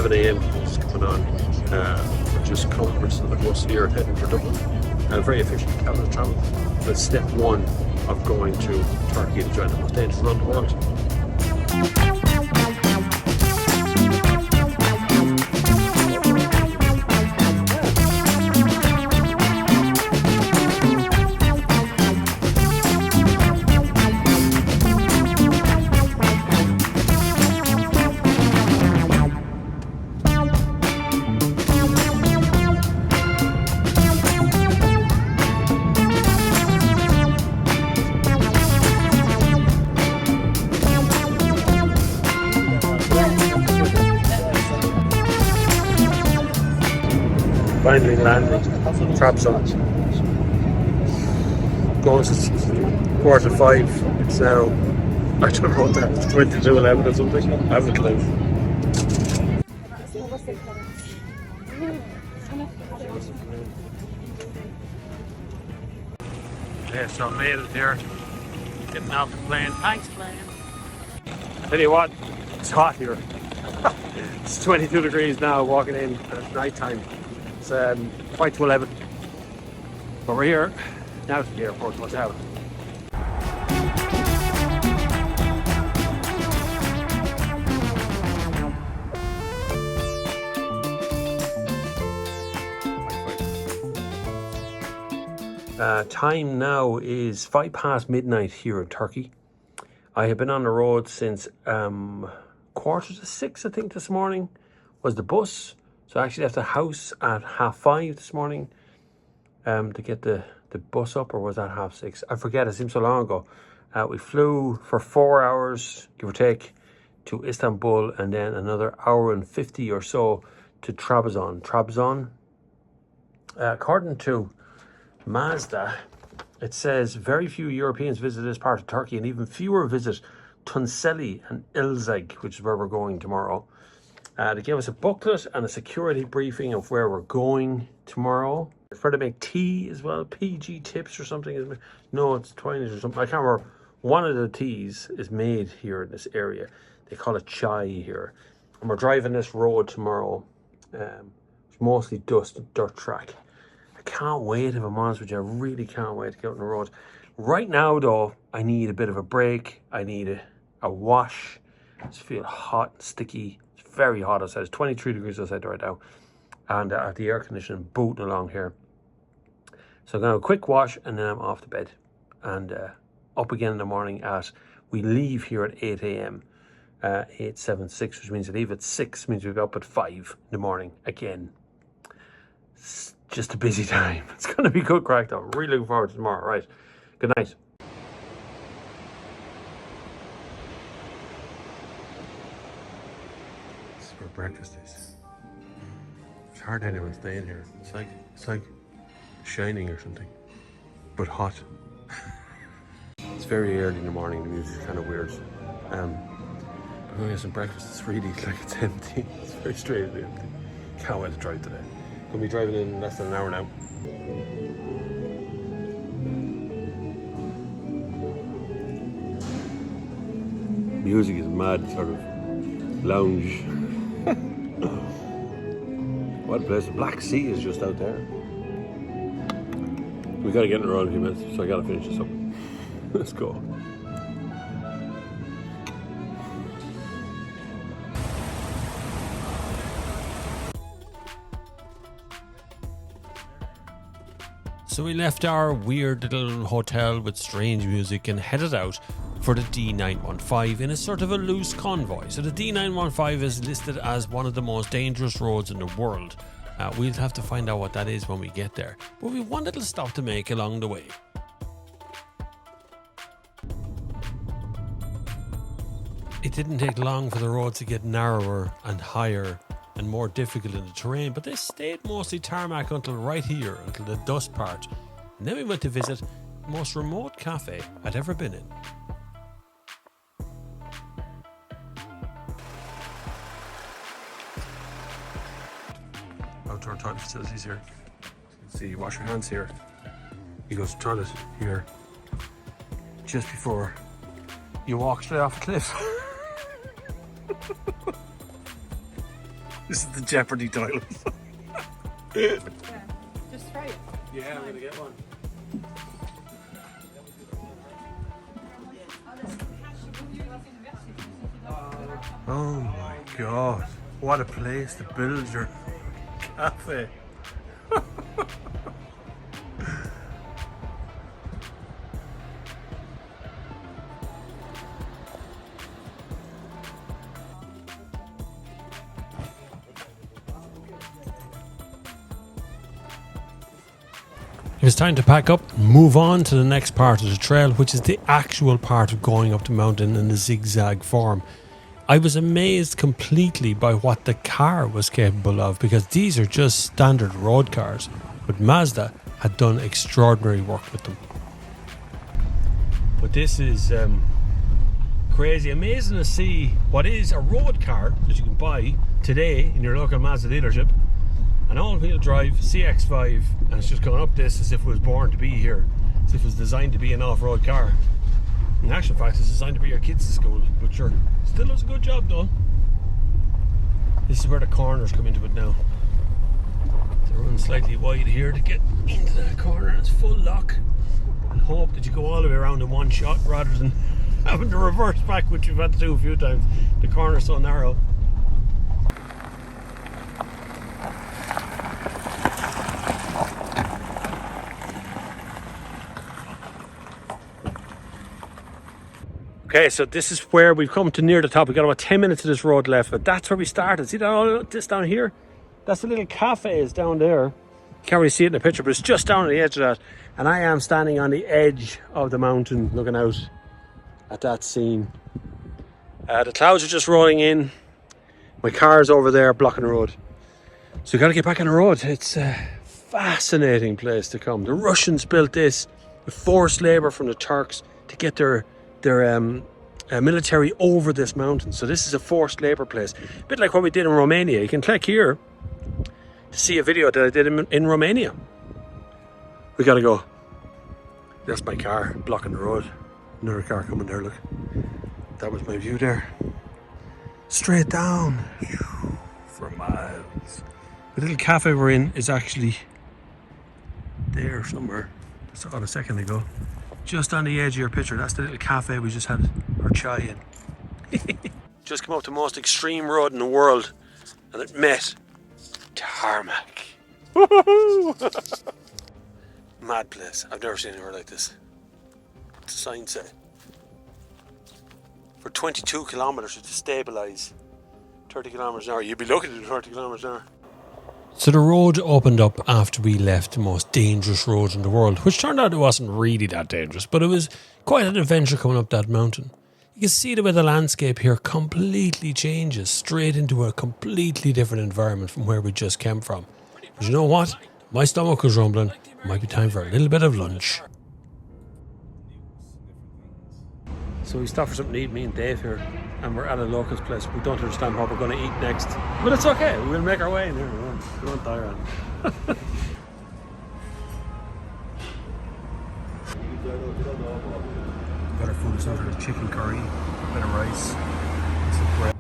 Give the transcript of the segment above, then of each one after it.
11 a.m. is coming on. We're just coming to the bus here heading for Dublin. Very efficient capital travel. That's step one of going to Turkey to join the most dangerous run in the world. Finally landing Trabzon. Going since 4:45. It's now, I don't know what that is, 22:11 or something. I haven't a clue. Yeah, so I made it here. Getting off the plane. Thanks, plane. Tell you what, it's hot here. It's 22 degrees now walking in at night time. It's quite to 11. But we're here now to the airport. What's out? Time now is 5 past midnight here in Turkey. I have been on the road since 5:45, I think, this morning was the bus. So I actually left the house at 5:30 this morning to get the bus up, or was that 6:30? I forget, it seems so long ago. We flew for 4 hours, give or take, to Istanbul, and then another hour and 50 or so to Trabzon. According to Mazda, it says very few Europeans visit this part of Turkey, and even fewer visit Tunceli and Ilzeg, which is where we're going tomorrow. They gave us a booklet and a security briefing of where we're going tomorrow. For to make tea as well, PG tips or something. No, it's Twinings or something. I can't remember. One of the teas is made here in this area. They call it chai here. And we're driving this road tomorrow. It's mostly dust and dirt track. I can't wait, if I'm honest with you. I really can't wait to get out on the road. Right now, though, I need a bit of a break. I need a wash. I just feel hot and sticky. Very hot outside. It's 23 degrees outside right now, and I have the air conditioning booting along here. So I'm going to have a quick wash and then I'm off to bed, and up again in the morning we leave here at 8 a.m. 8:76, which means I leave at 6, means we'll be up at 5 in the morning again. It's just a busy time. It's going to be good crack though. Really looking forward to tomorrow. Right, good night. Breakfast is. It's hard anyone staying here. It's like Shining or something, but hot. It's very early in the morning. The music is kind of weird. I'm going to get some breakfast. It's really like it's empty. It's very strangely empty. Can't wait to drive today. Gonna be driving in less than an hour now. Music is mad, sort of lounge. What a place. The Black Sea is just out there. We gotta get in the road in a few minutes, so I gotta finish this up. Let's go. So we left our weird little hotel with strange music and headed out for the D915 in a sort of a loose convoy. So the D915 is listed as one of the most dangerous roads in the world. We'll have to find out what that is when we get there. But we've one little stop to make along the way. It didn't take long for the roads to get narrower and higher and more difficult in the terrain, but they stayed mostly tarmac until right here, until the dust part. And then we went to visit the most remote cafe I'd ever been in. Outdoor toilet facilities here. See, you wash your hands here. You go to the toilet here just before you walk straight off a cliff. This is the Jeopardy title. Yeah, just try it. Yeah, I'm gonna get one. Oh my god, what a place to build your cafe. It was time to pack up and move on to the next part of the trail, which is the actual part of going up the mountain in a zigzag form. I was amazed completely by what the car was capable of, because these are just standard road cars, but Mazda had done extraordinary work with them. But this is crazy, amazing to see what is a road car that you can buy today in your local Mazda dealership. An all-wheel drive CX-5, and it's just going up this as if it was born to be here, as if it was designed to be an off-road car. In actual fact, it's designed to bring your kids to school, but sure, still does a good job though. This is where the corners come into it now. They're running slightly wide here to get into that corner. It's full lock, and hope that you go all the way around in one shot rather than having to reverse back, which we've had to do a few times. The corner's so narrow. Okay, so this is where we've come to near the top. We've got about 10 minutes of this road left, but that's where we started. See that all this down here? That's the little cafe is down there. You can't really see it in the picture, but it's just down on the edge of that. And I am standing on the edge of the mountain looking out at that scene. The clouds are just rolling in. My car's over there blocking the road. So we've got to get back on the road. It's a fascinating place to come. The Russians built this with forced labour from the Turks to get their military over this mountain. So this is a forced labour place, a bit like what we did in Romania. You can click here to see a video that I did in Romania. We gotta go. That's my car blocking the road. Another car coming there, look. That was my view there. Straight down for miles. The little cafe we're in is actually there somewhere. I saw it a second ago. Just on the edge of your picture, that's the little cafe we just had our chai in. Just come up the most extreme road in the world, and it met tarmac. Woohoo! Mad place. I've never seen anywhere like this. What's the sign say? For 22 kilometres to stabilise 30 kilometres an hour. You'd be lucky to do 30 kilometres an hour. So the road opened up after we left the most dangerous road in the world, which turned out it wasn't really that dangerous, but it was quite an adventure coming up that mountain. You can see the way the landscape here completely changes, straight into a completely different environment from where we just came from. But you know what? My stomach was rumbling. It might be time for a little bit of lunch. So we stopped for something to eat, me and Dave here, and we're at a local's place. We don't understand what we're going to eat next, but it's okay. We'll make our way in here. We won't die around. Got our food, some sort of chicken curry, a bit of rice, some bread.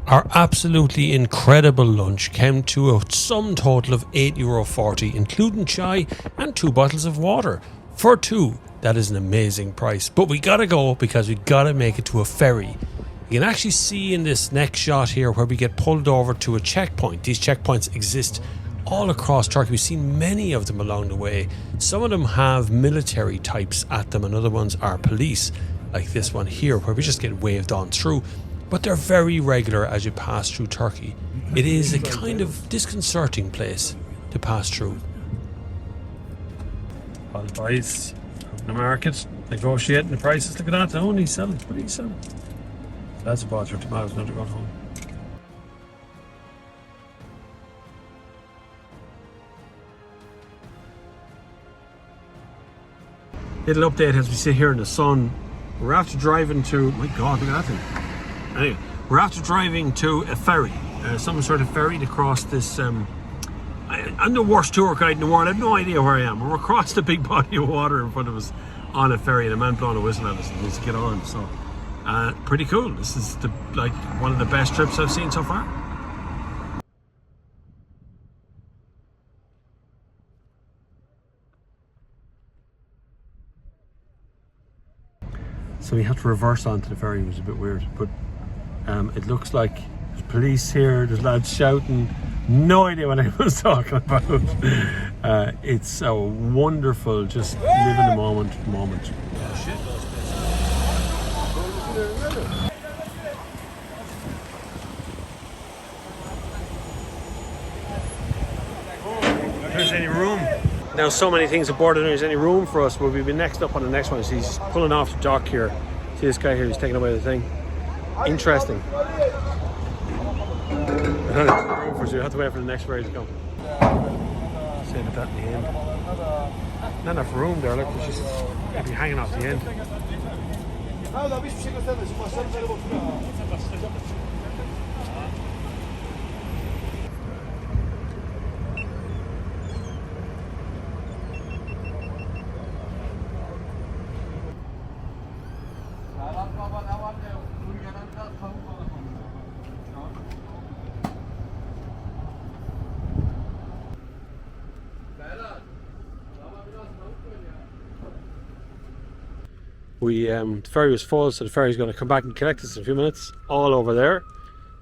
Our absolutely incredible lunch came to a sum total of €8.40, including chai and 2 bottles of water. For two, that is an amazing price. But we gotta go because we gotta make it to a ferry. You can actually see in this next shot here where we get pulled over to a checkpoint. These checkpoints exist all across Turkey. We've seen many of them along the way. Some of them have military types at them and other ones are police, like this one here where we just get waved on through. But they're very regular as you pass through Turkey. It is a kind of disconcerting place to pass through. All the boys in the market negotiating the prices. Look at that. Oh, he's selling. What are you selling? That's a bother of tomatoes, now they're going home. Little update as we sit here in the sun. We're after driving to, my God, look at that thing. Anyway, we're after driving to a ferry, some sort of ferry to cross this. I'm the worst tour guide in the world. I have no idea where I am. We're across the big body of water in front of us on a ferry, and a man blowing a whistle at us and needs to get on. So, pretty cool. This is one of the best trips I've seen so far. So we had to reverse onto the ferry. It was a bit weird, but it looks like there's police here, there's lads shouting. No idea what anyone's talking about. It's a wonderful, just live in the moment. If there's any room. Now so many things aboard, and there's any room for us, but we'll be next up on the next one. So he's pulling off the dock here. See this guy here, he's taking away the thing. Interesting. So you have to wait for the next ferry to come. Save that in the end. Not enough room there, look, it's just it'd be hanging off the end. The ferry was full, so the ferry's going to come back and collect us in a few minutes, all over there,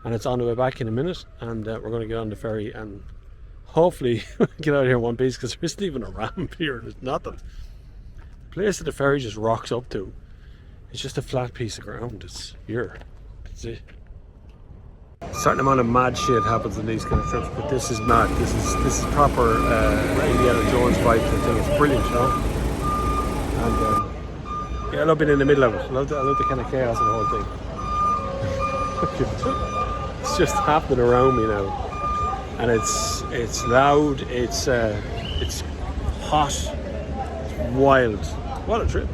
and it's on the way back in a minute, and we're going to get on the ferry and hopefully get out of here in one piece, because there isn't even a ramp here. There's nothing. The place that the ferry just rocks up to, it's just a flat piece of ground. It's here. That's it. A certain amount of mad shit happens in these kind of trips, but this is mad. This is proper Indiana Jones vibe to the thing. It's brilliant, you know. And yeah, I love being in the middle of it. I love the kind of chaos of the whole thing. It's just happening around me now, and it's loud. It's hot. It's wild. What a trip!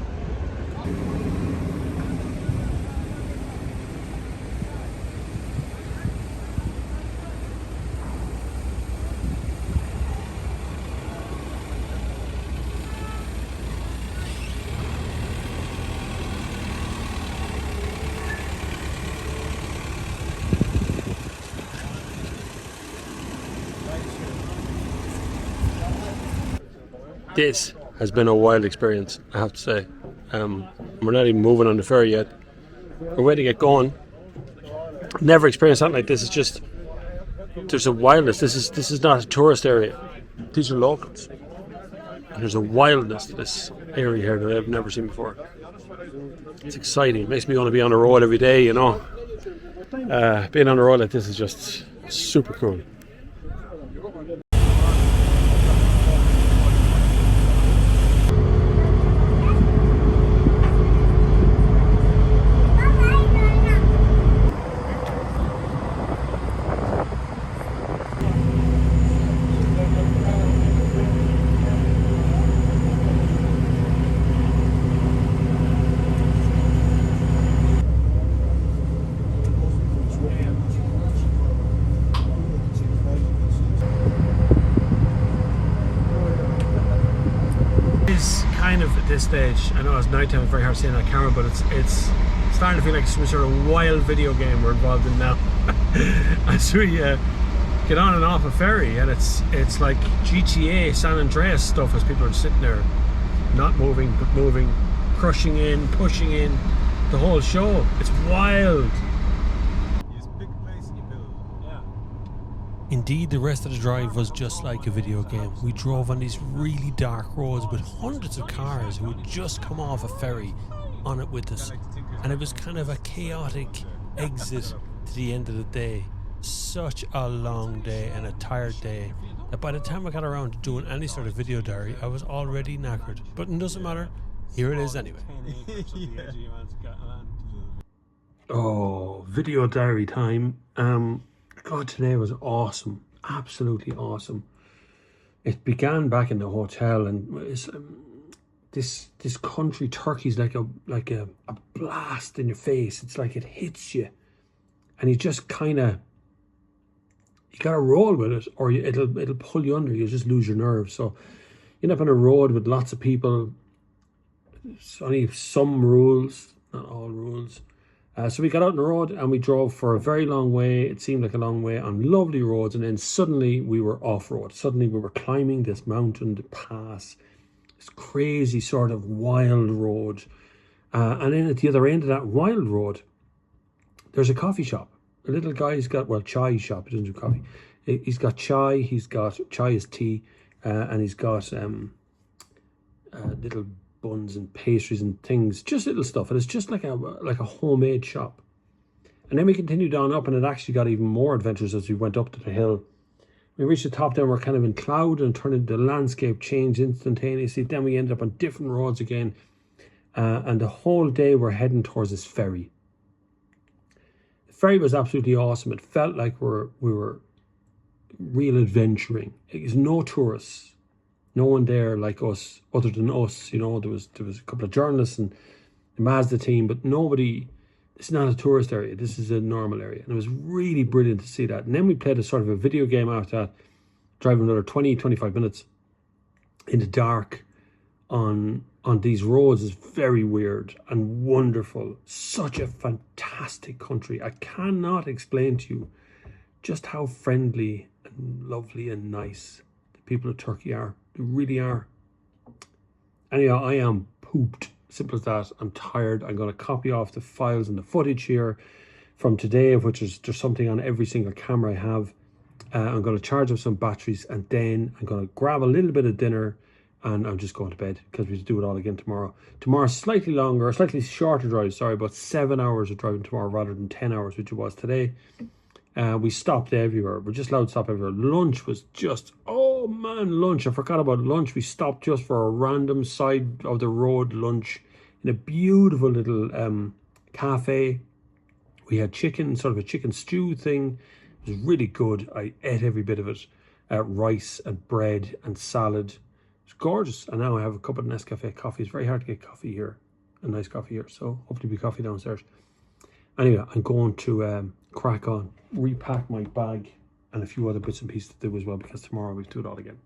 This has been a wild experience, I have to say. We're not even moving on the ferry yet. We're waiting to get going. Never experienced something like this. It's just, there's a wildness. This is not a tourist area. These are locals. And there's a wildness to this area here that I've never seen before. It's exciting. It makes me want to be on the road every day, you know. Being on the road like this is just super cool. Kind of at this stage, I know it's nighttime, it's very hard to see on that camera, but it's starting to feel like some sort of wild video game we're involved in now. As we get on and off a ferry, and it's like GTA San Andreas stuff, as people are sitting there not moving but moving, crushing in, pushing in, the whole show. It's wild. Indeed, the rest of the drive was just like a video game. We drove on these really dark roads with hundreds of cars who had just come off a ferry on it with us. And it was kind of a chaotic exit to the end of the day. Such a long day and a tired day that by the time I got around to doing any sort of video diary, I was already knackered. But it doesn't matter. Here it is anyway. Oh, video diary time. God, today was awesome, absolutely awesome. It began back in the hotel, and this country, Turkey's like a blast in your face. It's like it hits you, and you just kind of, you gotta roll with it, or it'll pull you under. You just lose your nerve. So you end up on a road with lots of people. It's only some rules, not all rules. So we got out on the road and we drove for a very long way. It seemed like a long way on lovely roads, and then suddenly we were off-road. Suddenly we were climbing this mountain to pass this crazy sort of wild road, And then at the other end of that wild road, there's a coffee shop. A little guy's got, well, chai shop. He doesn't do coffee. He's got chai. He's got chai is tea, and he's got little buns and pastries and things, just little stuff. And it's just like a homemade shop. And then we continued on up, and it actually got even more adventurous as we went up to the hill. We reached the top, then we're kind of in cloud and turned the landscape changed instantaneously. Then we ended up on different roads again. And the whole day we're heading towards this ferry. The ferry was absolutely awesome. It felt like we were real adventuring. There's no tourists, no one there like us, other than us. You know, there was a couple of journalists and the Mazda team, but nobody. It's not a tourist area. This is a normal area, and it was really brilliant to see that. And then we played a sort of a video game after that, driving another 20-25 minutes in the dark on these roads. Is very weird and wonderful. Such a fantastic country. I cannot explain to you just how friendly and lovely and nice the people of Turkey are. They really are. Anyhow, I am pooped. Simple as that. I'm tired. I'm going to copy off the files and the footage here from today, of which there's something on every single camera I have. I'm going to charge up some batteries, and then I'm going to grab a little bit of dinner, and I'm just going to bed because we do it all again tomorrow. Tomorrow's slightly longer, slightly shorter drive, sorry, about 7 hours of driving tomorrow rather than 10 hours, which it was today. We stopped everywhere. We're just allowed to stop everywhere. Lunch was just, oh man, lunch. I forgot about lunch. We stopped just for a random side of the road lunch in a beautiful little cafe. We had chicken, sort of a chicken stew thing. It was really good. I ate every bit of it. Rice and bread and salad. It's gorgeous. And now I have a cup of Nescafe coffee. It's very hard to get coffee here, a nice coffee here. So hopefully be coffee downstairs. Anyway, I'm going to crack on, repack my bag, and a few other bits and pieces to do as well, because tomorrow we do it all again.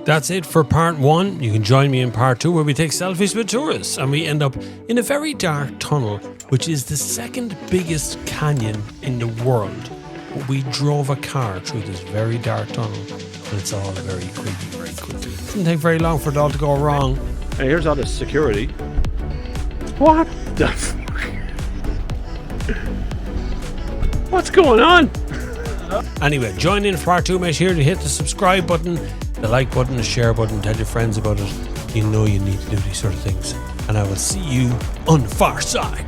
That's it for part 1. You can join me in part 2, where we take selfies with tourists and we end up in a very dark tunnel, which is the second biggest canyon in the world. We drove a car through this very dark tunnel, and it's all very creepy, very quickly. It didn't take very long for it all to go wrong. And here's all the security. What the fuck? What's going on? Anyway, join in for part 2. Make sure to hit the subscribe button, the like button, the share button, tell your friends about it. You know you need to do these sort of things. And I will see you on the far side.